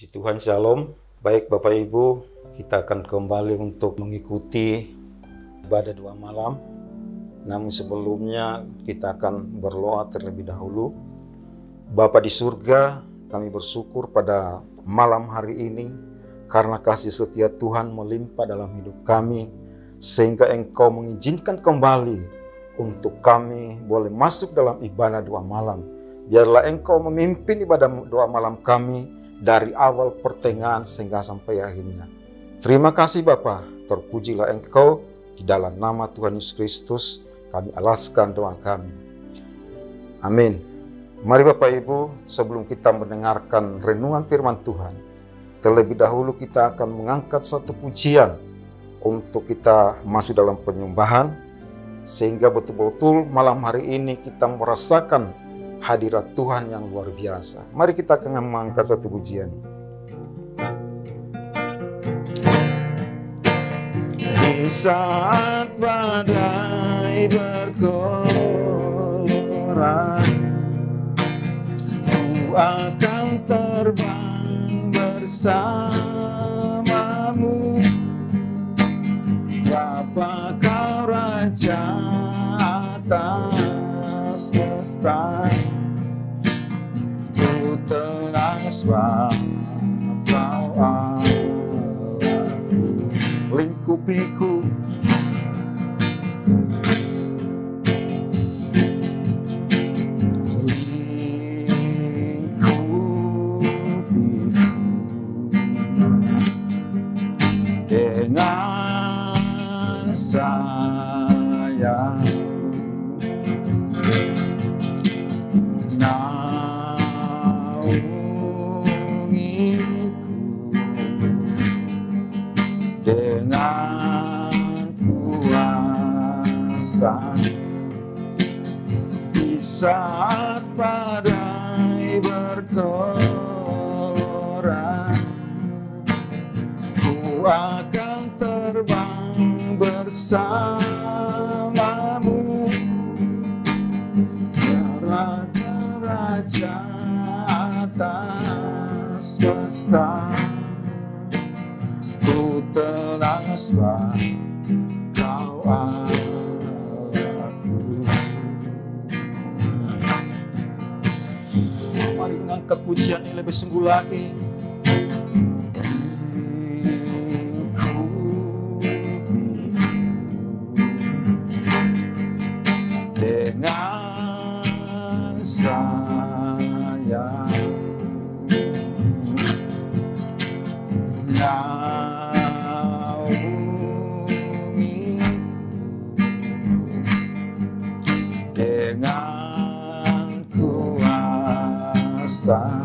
Puji Tuhan, Shalom. Baik Bapak Ibu, kita akan kembali untuk mengikuti ibadah 2 malam. Namun sebelumnya kita akan berdoa terlebih dahulu. Bapa di surga, kami bersyukur pada malam hari ini karena kasih setia Tuhan melimpah dalam hidup kami, sehingga Engkau mengizinkan kembali untuk kami boleh masuk dalam ibadah 2 malam. Biarlah Engkau memimpin ibadah 2 malam kami dari awal pertengahan sehingga sampai akhirnya. Terima kasih Bapa, terpujilah Engkau. Di dalam nama Tuhan Yesus Kristus kami alaskan doa kami. Amin. Mari Bapak Ibu, sebelum kita mendengarkan renungan firman Tuhan, terlebih dahulu kita akan mengangkat satu pujian untuk kita masuk dalam penyembahan, sehingga betul-betul malam hari ini kita merasakan hadirat Tuhan yang luar biasa. Mari kita akan mengangkat satu pujian. Di saat badai bergelora, ku akan terbang bersamamu. Bapa Kau Raja atas semesta, ku telah Kau lingkupiku. Dengan sayang, dengan kuasa. Di saat badai bergelora, ku akan terbang bersamamu. Raja atas semesta, ku telah Kau Allahku. Mari mengangkat pujian ini lebih sungguh lagi. Dengan sayang, dengan kuasa.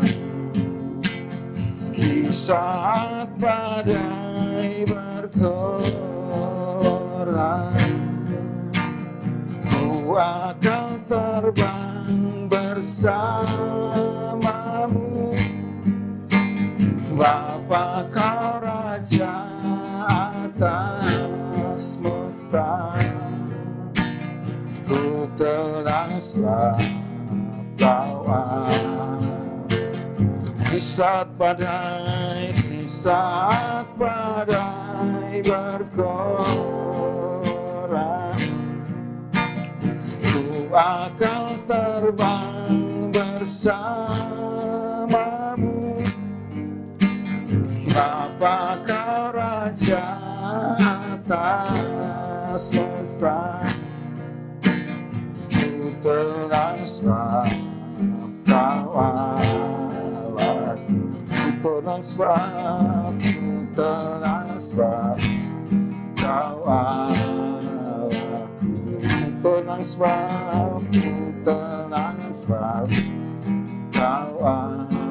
Di saat badai bergelora, ku akan terbang bersamamu. Bapa Kau Raja atas semesta, ku telah Kau di saat badai bergelora, ku akan terbang bersamamu. Bapa Kau Raja atas semesta, ku telah Kau Allahku. Ku telah Kau Allahku. Ku telah Kau Allahku.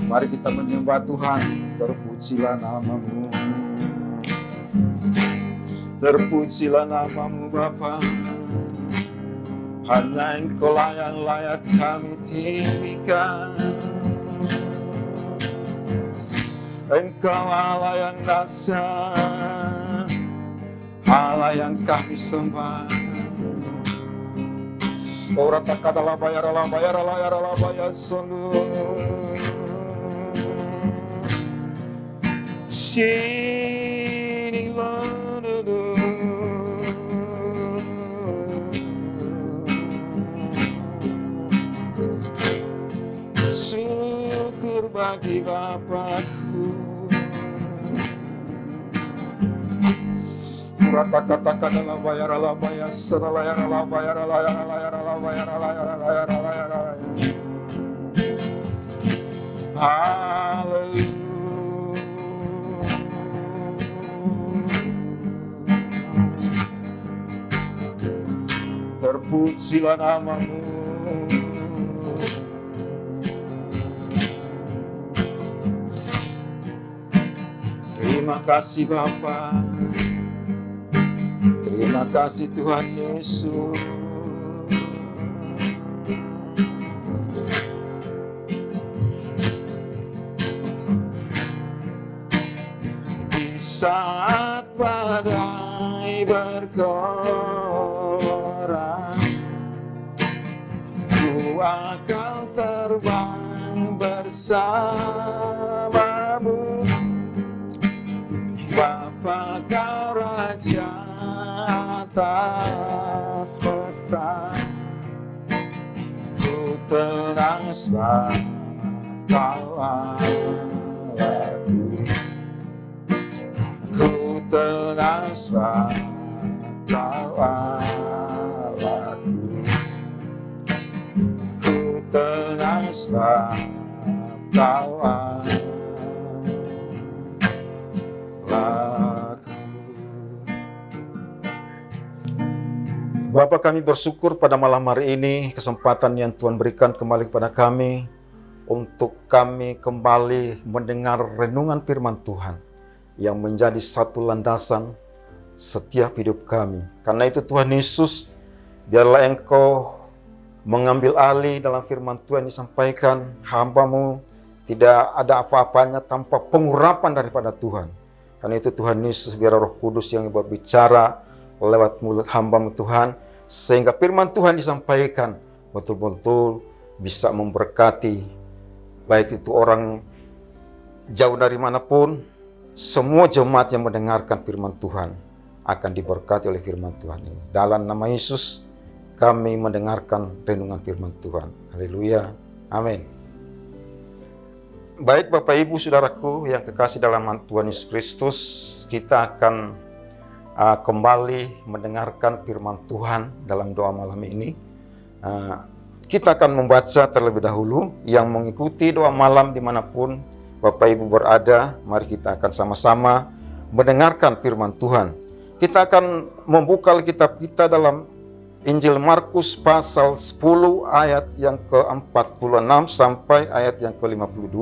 Mari kita menyembah Tuhan. Terpujilah nama-Mu, terpujilah nama-Mu Bapa. Hanya Engkau lah yang layak kami tinggikan. Engkau Allah yang dahsyat, Allah yang kami sembah. Ora takadala bayarala bayarala yarala bayasanu. Shining syukur bagi Bapakku. Rata-kata dalam bayarala bayasala yarala bayarala yarala yarala bayarala yarala yarala yarala. Haleluya. Terpujilah namamu. Terima kasih Bapa. Terima kasih Tuhan Yesus. Di saat badai bergelora, ku akan terbang bersamamu. Bapa kau Raja atas semesta, ku tenang sebab kau Allahku. Ku tenang sebab kau Allahku. Ku tenang sebab kau Allahku. Bapa, kami bersyukur pada malam hari ini kesempatan yang Tuhan berikan kembali kepada kami untuk kami kembali mendengar renungan firman Tuhan yang menjadi satu landasan setiap hidup kami. Karena itu Tuhan Yesus, biarlah Engkau mengambil alih dalam firman Tuhan disampaikan. Hamba-Mu tidak ada apa-apanya tanpa pengurapan daripada Tuhan. Karena itu Tuhan Yesus, biar Roh Kudus yang berbicara lewat mulut hamba-Mu Tuhan, sehingga firman Tuhan disampaikan betul-betul bisa memberkati, baik itu orang jauh dari manapun. Semua jemaat yang mendengarkan firman Tuhan akan diberkati oleh firman Tuhan ini. Dalam nama Yesus kami mendengarkan renungan firman Tuhan. Haleluya, amin. Baik Bapak Ibu Saudaraku yang kekasih dalam Tuhan Yesus Kristus, kita akan kembali mendengarkan firman Tuhan dalam doa malam ini. Kita akan membaca terlebih dahulu. Yang mengikuti doa malam dimanapun Bapak Ibu berada, mari kita akan sama-sama mendengarkan firman Tuhan. Kita akan membuka Alkitab kita dalam Injil Markus pasal 10 ayat yang ke-46 sampai ayat yang ke-52.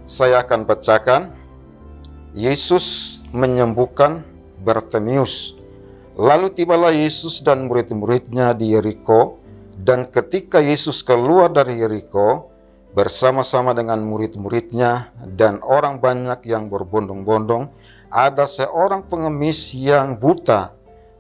Saya akan bacakan. Yesus menyembuhkan Bartimeus. Lalu tibalah Yesus dan murid-muridnya di Yeriko, dan ketika Yesus keluar dari Yeriko bersama-sama dengan murid-muridnya dan orang banyak yang berbondong-bondong, ada seorang pengemis yang buta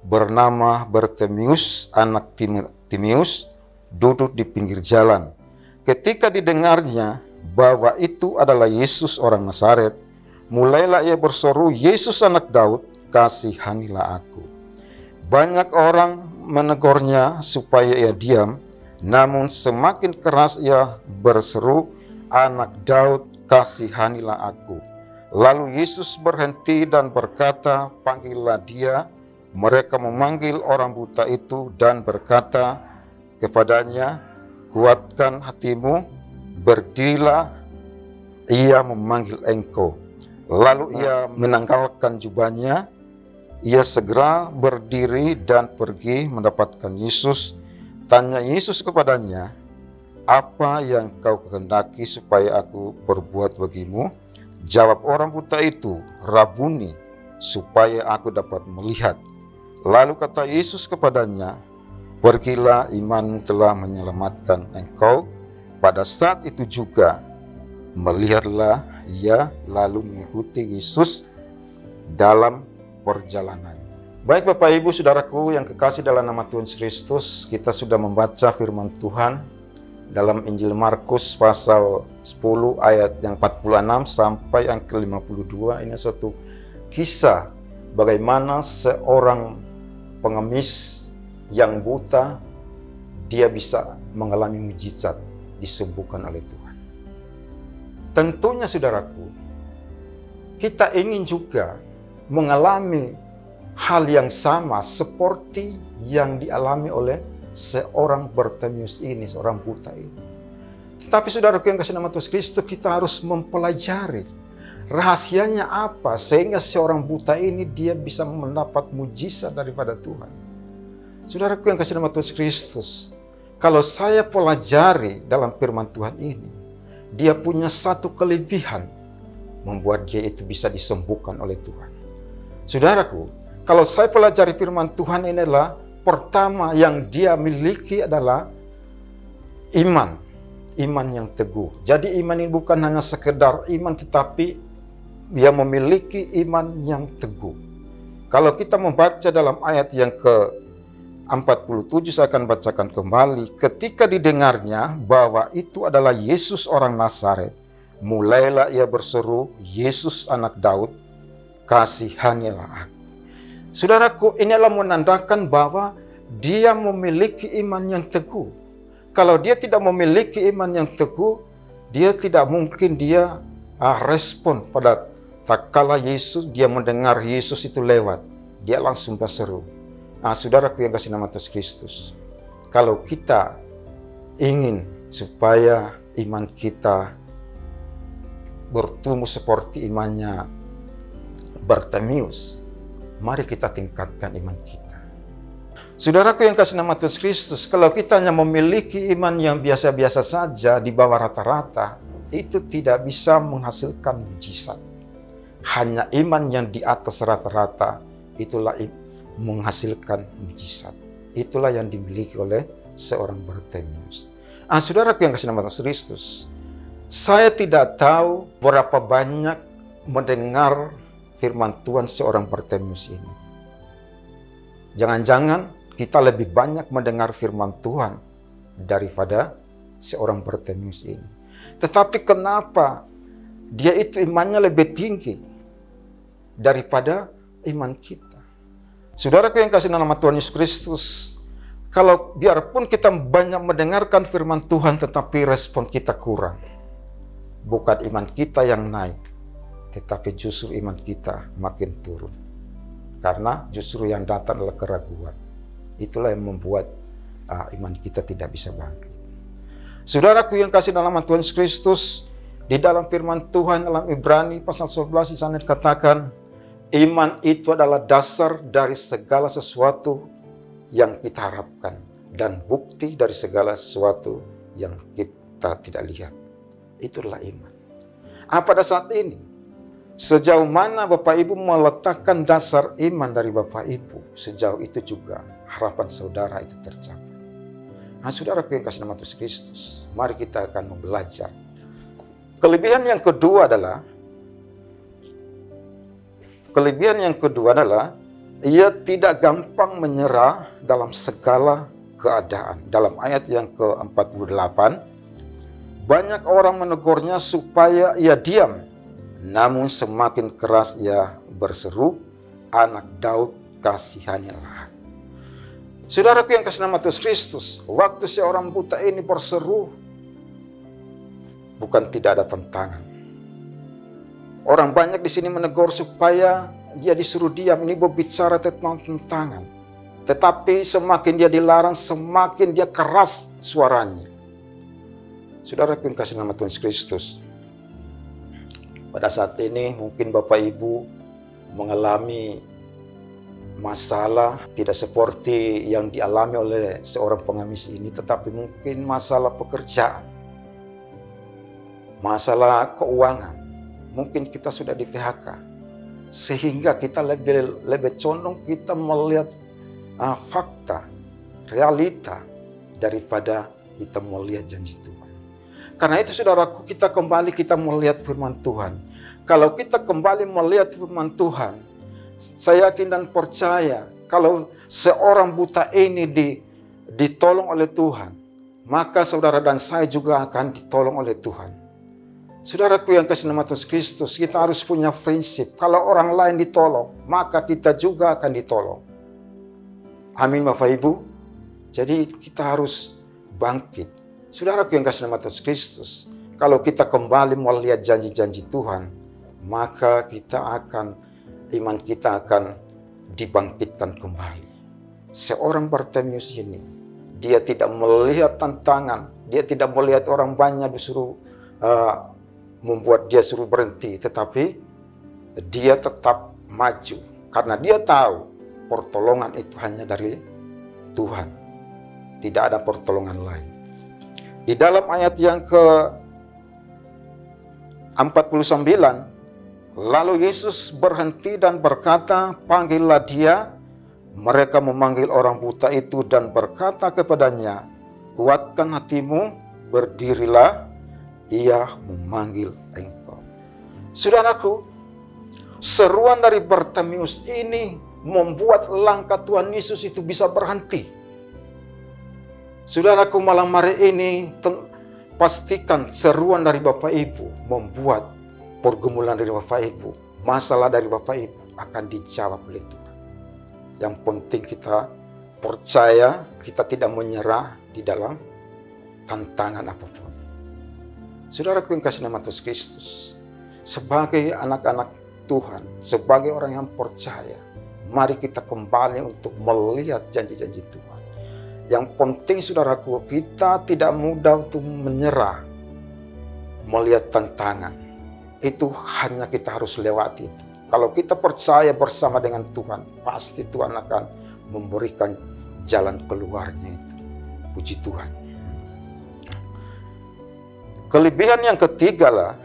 bernama Bartimeus, anak Timeus, duduk di pinggir jalan. Ketika didengarnya bahwa itu adalah Yesus orang Nazaret, mulailah ia berseru, "Yesus anak Daud, kasihanilah aku." Banyak orang menegurnya supaya ia diam, namun semakin keras ia berseru, "Anak Daud, kasihanilah aku." Lalu Yesus berhenti dan berkata, "Panggillah dia." Mereka memanggil orang buta itu dan berkata kepadanya, "Kuatkan hatimu, berdirilah, ia memanggil engkau." Lalu ia menanggalkan jubahnya, ia segera berdiri dan pergi mendapatkan Yesus. Tanya Yesus kepadanya, "Apa yang kau kehendaki supaya aku perbuat bagimu?" Jawab orang buta itu, "Rabuni, supaya aku dapat melihat." Lalu kata Yesus kepadanya, "Pergilah, imanmu telah menyelamatkan engkau." Pada saat itu juga melihatlah ia lalu mengikuti Yesus dalam perjalanannya. Baik Bapak Ibu Saudaraku yang kekasih dalam nama Tuhan Yesus Kristus, kita sudah membaca firman Tuhan dalam Injil Markus pasal 10 ayat yang 46 sampai yang ke-52. Ini suatu kisah bagaimana seorang pengemis yang buta, dia bisa mengalami mujizat disembuhkan oleh Tuhan. Tentunya saudaraku, kita ingin juga mengalami hal yang sama seperti yang dialami oleh seorang Bartimeus ini, seorang buta ini. Tetapi saudaraku yang kasih nama Tuhan Kristus, kita harus mempelajari rahasianya apa sehingga seorang buta ini dia bisa mendapat mujizat daripada Tuhan. Saudaraku yang kasih nama Tuhan Kristus, kalau saya pelajari dalam firman Tuhan ini, dia punya satu kelebihan membuat dia itu bisa disembuhkan oleh Tuhan. Saudaraku, kalau saya pelajari firman Tuhan ini adalah pertama yang dia miliki adalah iman. Iman yang teguh. Jadi iman ini bukan hanya sekedar iman, tetapi dia memiliki iman yang teguh. Kalau kita membaca dalam ayat yang ke-47, saya akan bacakan kembali. Ketika didengarnya bahwa itu adalah Yesus orang Nazaret, mulailah ia berseru, Yesus anak Daud, kasihanilah aku. Saudaraku, ini adalah menandakan bahwa dia memiliki iman yang teguh. Kalau dia tidak memiliki iman yang teguh, dia tidak mungkin dia respon pada tak kala Yesus, dia mendengar Yesus itu lewat. Dia langsung berseru. Saudaraku yang kasih nama Tuhan Kristus, kalau kita ingin supaya iman kita bertumbuh seperti imannya Bartimeus, mari kita tingkatkan iman kita. Saudaraku yang kasih nama Tuhan Kristus, kalau kita hanya memiliki iman yang biasa-biasa saja di bawah rata-rata, itu tidak bisa menghasilkan mujizat. Hanya iman yang di atas rata-rata, itulah menghasilkan mujizat. Itulah yang dimiliki oleh seorang Bartimeus. Saudaraku yang kasih nama Tuhan Kristus, saya tidak tahu berapa banyak mendengar firman Tuhan seorang Bartimeus ini. Jangan-jangan kita lebih banyak mendengar firman Tuhan daripada seorang Bartimeus ini. Tetapi kenapa dia itu imannya lebih tinggi daripada iman kita? Saudaraku yang kasih nama Tuhan Yesus Kristus, kalau biarpun kita banyak mendengarkan firman Tuhan tetapi respon kita kurang, bukan iman kita yang naik, tetapi justru iman kita makin turun. Karena justru yang datang adalah keraguan. Itulah yang membuat iman kita tidak bisa bangkit. Saudaraku yang kasih dalam nama Tuhan Yesus Kristus, di dalam firman Tuhan dalam Ibrani pasal 11 di sana dikatakan, iman itu adalah dasar dari segala sesuatu yang kita harapkan dan bukti dari segala sesuatu yang kita tidak lihat. Itulah iman. Pada saat ini, sejauh mana Bapak Ibu meletakkan dasar iman dari Bapak Ibu, sejauh itu juga harapan saudara itu tercapai. Saudaraku yang kasih nama Tuhan Kristus, mari kita akan belajar. Kelebihan yang kedua adalah ia tidak gampang menyerah dalam segala keadaan. Dalam ayat yang ke-48, banyak orang menegurnya supaya ia diam, namun semakin keras ia berseru, anak Daud, kasihanilah. Saudaraku yang kasih nama Tuhan Kristus, waktu seorang buta ini berseru, bukan tidak ada tantangan. Orang banyak di sini menegur supaya dia disuruh diam, ini berbicara tentang tantangan. Tetapi semakin dia dilarang, semakin dia keras suaranya. Saudaraku yang kasih nama Tuhan Kristus, pada saat ini mungkin Bapak Ibu mengalami masalah tidak seperti yang dialami oleh seorang pengemis ini, tetapi mungkin masalah pekerjaan, masalah keuangan. Mungkin kita sudah di PHK, sehingga kita lebih condong kita melihat fakta, realita daripada kita melihat janji Tuhan. Karena itu saudaraku, kita melihat firman Tuhan. Kalau kita kembali melihat firman Tuhan, saya yakin dan percaya Kalau seorang buta ini ditolong oleh Tuhan, maka saudara dan saya juga akan ditolong oleh Tuhan. Saudaraku yang kasih nama Yesus Kristus, kita harus punya prinsip. Kalau orang lain ditolong, maka kita juga akan ditolong. Amin Bapak Ibu. Jadi kita harus bangkit. Saudaraku yang kasih nama Yesus Kristus, kalau kita kembali melihat janji-janji Tuhan, maka iman kita akan dibangkitkan kembali. Seorang Bartimeus ini, dia tidak melihat tantangan, dia tidak melihat orang banyak disuruh membuat dia suruh berhenti, tetapi dia tetap maju karena dia tahu pertolongan itu hanya dari Tuhan, tidak ada pertolongan lain. Di dalam ayat yang ke-49, lalu Yesus berhenti dan berkata, "Panggillah dia." Mereka memanggil orang buta itu dan berkata kepadanya, "Kuatkan hatimu, berdirilah, ia memanggil engkau." Saudaraku, seruan dari Bartimeus ini membuat langkah Tuhan Yesus itu bisa berhenti. Saudaraku, malam hari ini pastikan seruan dari Bapak Ibu membuat pergumulan dari Bapak Ibu, masalah dari Bapak Ibu akan dijawab oleh Tuhan. Yang penting kita percaya, kita tidak menyerah di dalam tantangan apapun. Saudaraku yang kasih nama Yesus Kristus, sebagai anak-anak Tuhan, sebagai orang yang percaya, mari kita kembali untuk melihat janji-janji Tuhan. Yang penting saudaraku, kita tidak mudah untuk menyerah melihat tantangan. Itu hanya kita harus lewati itu. Kalau kita percaya bersama dengan Tuhan, pasti Tuhan akan memberikan jalan keluarnya itu. Puji Tuhan. Kelebihan yang ketiga lah,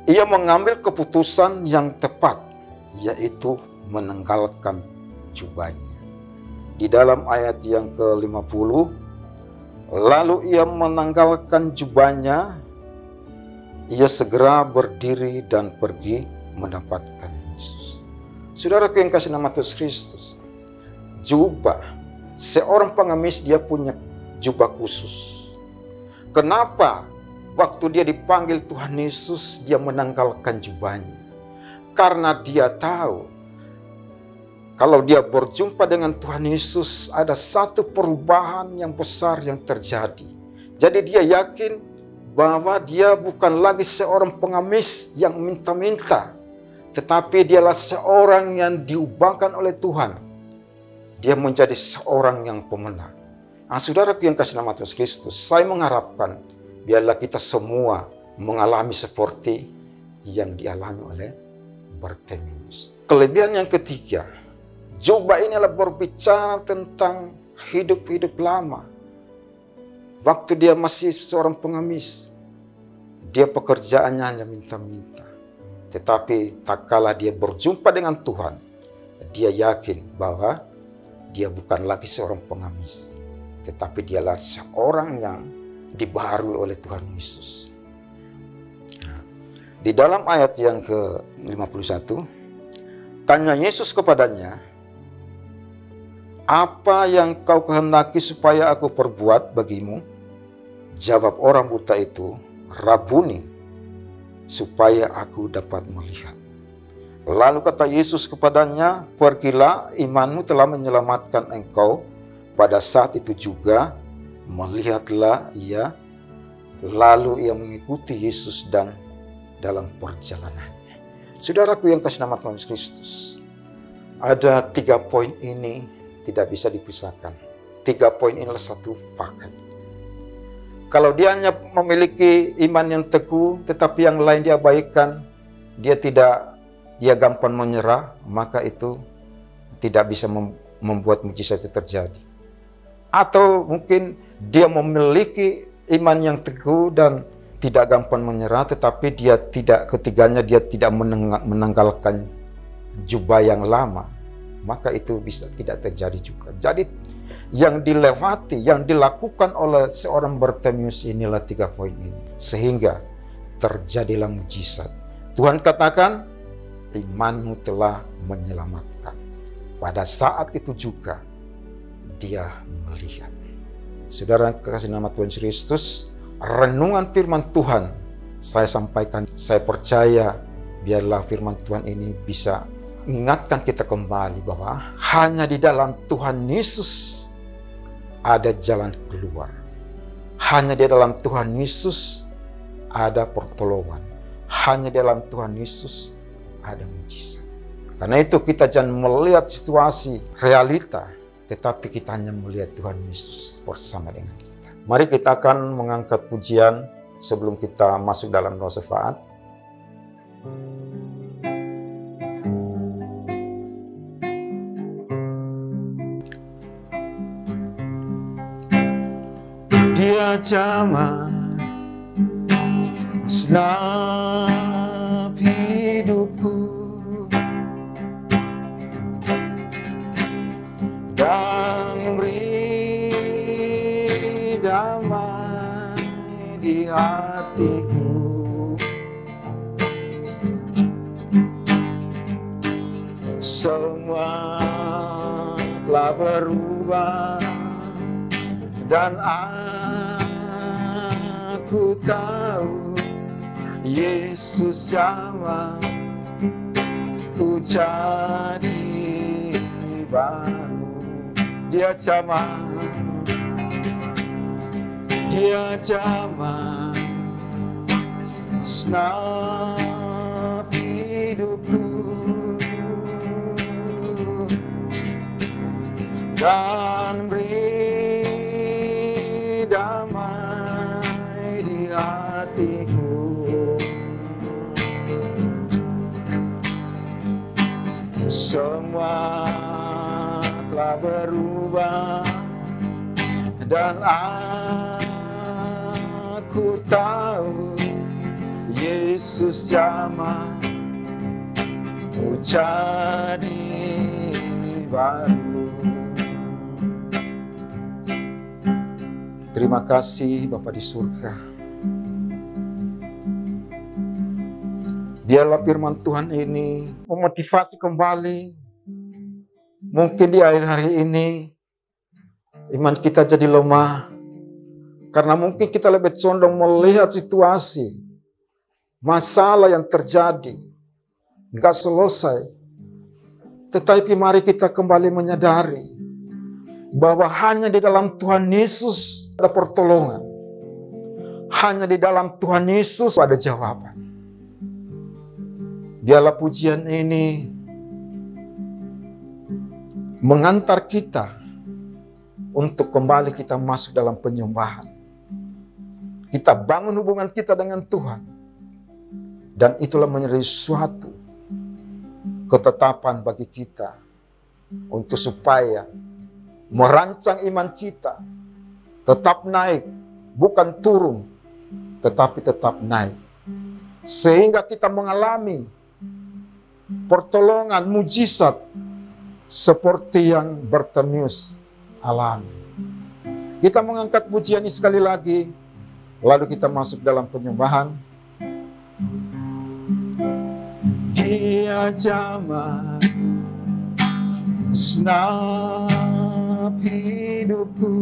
ia mengambil keputusan yang tepat, yaitu menanggalkan jubahnya. Di dalam ayat yang ke-50, lalu ia menanggalkan jubahnya, ia segera berdiri dan pergi mendapatkan Yesus. Saudaraku yang kasih nama Yesus Kristus, jubah, seorang pengemis dia punya jubah khusus. Kenapa waktu dia dipanggil Tuhan Yesus, dia menanggalkan jubahnya? Karena dia tahu, kalau dia berjumpa dengan Tuhan Yesus, ada satu perubahan yang besar yang terjadi. Jadi dia yakin bahwa dia bukan lagi seorang pengemis yang minta-minta, tetapi dialah seorang yang diubahkan oleh Tuhan. Dia menjadi seorang yang pemenang. Nah, saudaraku yang kasih nama Yesus Kristus, saya mengharapkan biarlah kita semua mengalami seperti yang dialami oleh Bartimeus. Kelebihan yang ketiga, jubah ini adalah berbicara tentang hidup-hidup lama. Waktu dia masih seorang pengemis, dia pekerjaannya hanya minta-minta. Tetapi tak kala dia berjumpa dengan Tuhan, dia yakin bahwa dia bukan lagi seorang pengemis, tetapi dialah seorang yang dibaharui oleh Tuhan Yesus. Di dalam ayat yang ke-51, tanya Yesus kepadanya, "Apa yang kau kehendaki supaya aku perbuat bagimu?" Jawab orang buta itu, "Rabuni, supaya aku dapat melihat." Lalu kata Yesus kepadanya, "Pergilah, imanmu telah menyelamatkan engkau." Pada saat itu juga melihatlah ia, lalu ia mengikuti Yesus dan dalam perjalanannya. Saudaraku yang kasih nama Tuhan Yesus Kristus, ada 3 poin ini tidak bisa dipisahkan. 3 poin inilah satu paket. Kalau dia hanya memiliki iman yang teguh, tetapi yang lain dia abaikan, dia gampang menyerah, maka itu tidak bisa membuat mujizat itu terjadi. Atau mungkin dia memiliki iman yang teguh dan tidak gampang menyerah, tetapi ketiganya dia tidak menanggalkan jubah yang lama, maka itu bisa tidak terjadi juga. Jadi yang dilewati, yang dilakukan oleh seorang Bartimeus inilah 3 poin ini. Sehingga terjadilah mujizat. Tuhan katakan, imanmu telah menyelamatkan. pada saat itu juga dia melihat. Saudara kasih nama Tuhan Yesus Kristus, renungan firman Tuhan saya sampaikan, saya percaya biarlah firman Tuhan ini bisa mengingatkan kita kembali bahwa hanya di dalam Tuhan Yesus ada jalan keluar. Hanya di dalam Tuhan Yesus ada pertolongan. Hanya di dalam Tuhan Yesus ada mujizat. Karena itu kita jangan melihat situasi realita, tetapi kita hanya melihat Tuhan Yesus bersama dengan kita. Mari kita akan mengangkat pujian sebelum kita masuk dalam doa syafaat. Dia jamah senap hidupku dan beri damai di hatiku. Semua telah berubah dan aku tahu Yesus jamah ku jadi baru. Dia jamah senap hidupku dan beri damai di hatiku. Semua telah berubah dan aku tahu Yesus jamah ku jadi baru. Terima kasih Bapa di surga. Biarlah firman Tuhan ini memotivasi kembali. Mungkin di akhir hari ini iman kita jadi lemah. Karena mungkin kita lebih condong melihat situasi, masalah yang terjadi, nggak selesai. Tetapi mari kita kembali menyadari bahwa hanya di dalam Tuhan Yesus ada pertolongan. Hanya di dalam Tuhan Yesus ada jawaban. Biarlah pujian ini mengantar kita untuk kembali kita masuk dalam penyembahan. Kita bangun hubungan kita dengan Tuhan. Dan itulah menjadi suatu ketetapan bagi kita untuk supaya merancang iman kita tetap naik, bukan turun, tetapi tetap naik. Sehingga kita mengalami pertolongan, mujizat seperti yang Bartimeus alami. Kita mengangkat pujian ini sekali lagi, lalu kita masuk dalam penyembahan. Dia jamah senap hidupku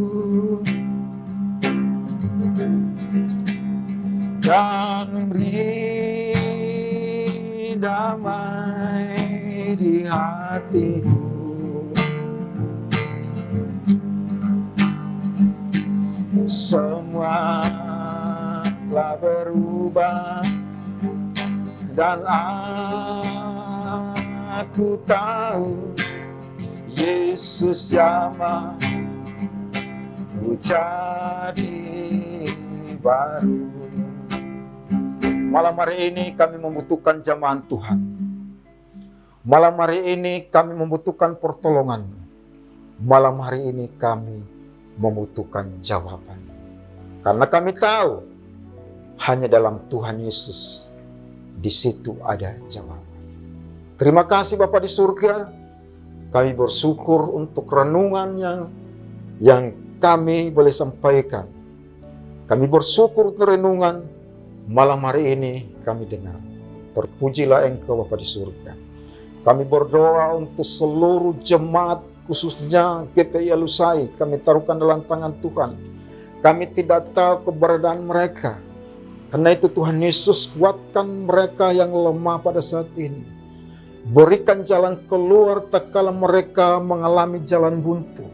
dan beri damai di hatiku. Semua telah berubah dan aku tahu Yesus jamah ku jadi baru. Malam hari ini kami membutuhkan jamahan Tuhan. Malam hari ini kami membutuhkan pertolongan. Malam hari ini kami membutuhkan jawaban. Karena kami tahu hanya dalam Tuhan Yesus di situ ada jawaban. Terima kasih Bapa di surga. Kami bersyukur untuk renungan yang kami boleh sampaikan. Kami bersyukur untuk renungan malam hari ini kami dengar. Terpujilah Engkau Bapa di surga. Kami berdoa untuk seluruh jemaat, khususnya GPI Alusai. Kami taruhkan dalam tangan Tuhan. Kami tidak tahu keberadaan mereka. Karena itu Tuhan Yesus, kuatkan mereka yang lemah pada saat ini. Berikan jalan keluar tak kala mereka mengalami jalan buntu.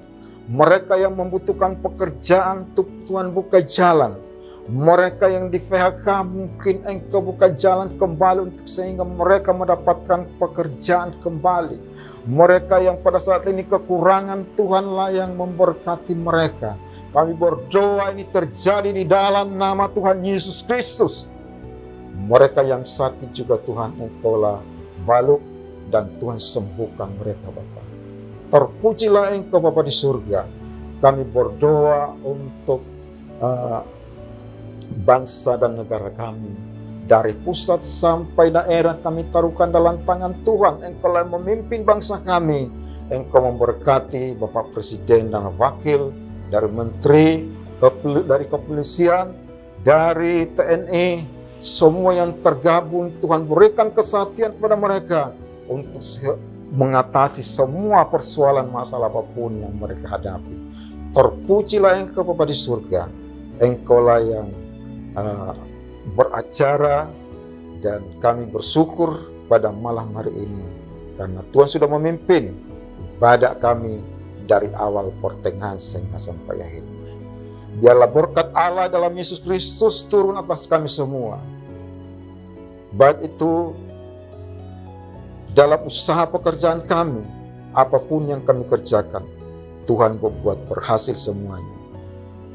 Mereka yang membutuhkan pekerjaan, Tuhan buka jalan. Mereka yang di PHK, mungkin Engkau buka jalan kembali untuk sehingga mereka mendapatkan pekerjaan kembali. Mereka yang pada saat ini kekurangan, Tuhanlah yang memberkati mereka. Kami berdoa ini terjadi di dalam nama Tuhan Yesus Kristus. Mereka yang sakit juga Tuhan, Engkaulah baluk dan Tuhan sembuhkan mereka Bapa. Terpujilah Engkau Bapa di surga. Kami berdoa untuk bangsa dan negara kami. Dari pusat sampai daerah kami taruhkan dalam tangan Tuhan. Engkau yang memimpin bangsa kami. Engkau memberkati Bapak Presiden dan Wakil, dari Menteri, dari Kepolisian, dari TNI, semua yang tergabung. Tuhan berikan kesatian kepada mereka untuk mengatasi semua persoalan masalah apapun yang mereka hadapi. Terpujilah Engkau Bapa di surga. Engkaulah yang beracara, dan kami bersyukur pada malam hari ini karena Tuhan sudah memimpin ibadah kami dari awal pertengahan sehingga sampai akhir. Biarlah berkat Allah dalam Yesus Kristus turun atas kami semua, baik itu dalam usaha pekerjaan kami, apapun yang kami kerjakan, Tuhan membuat berhasil semuanya.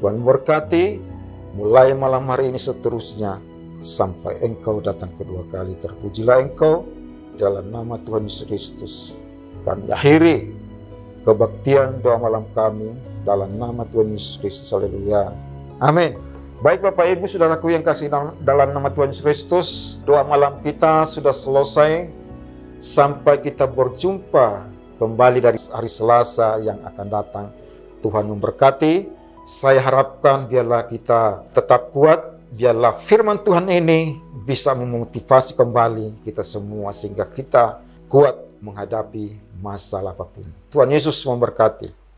Tuhan berkati mulai malam hari ini seterusnya sampai Engkau datang kedua kali. Terpujilah Engkau dalam nama Tuhan Yesus Kristus. Kami akhiri kebaktian doa malam kami dalam nama Tuhan Yesus Kristus. Haleluya. Amin. Baik Bapak Ibu Saudaraku yang kasih dalam nama Tuhan Yesus Kristus, doa malam kita sudah selesai. Sampai kita berjumpa kembali dari hari Selasa yang akan datang. Tuhan memberkati. Saya harapkan biarlah kita tetap kuat, biarlah firman Tuhan ini bisa memotivasi kembali kita semua sehingga kita kuat menghadapi masalah apapun. Tuhan Yesus memberkati.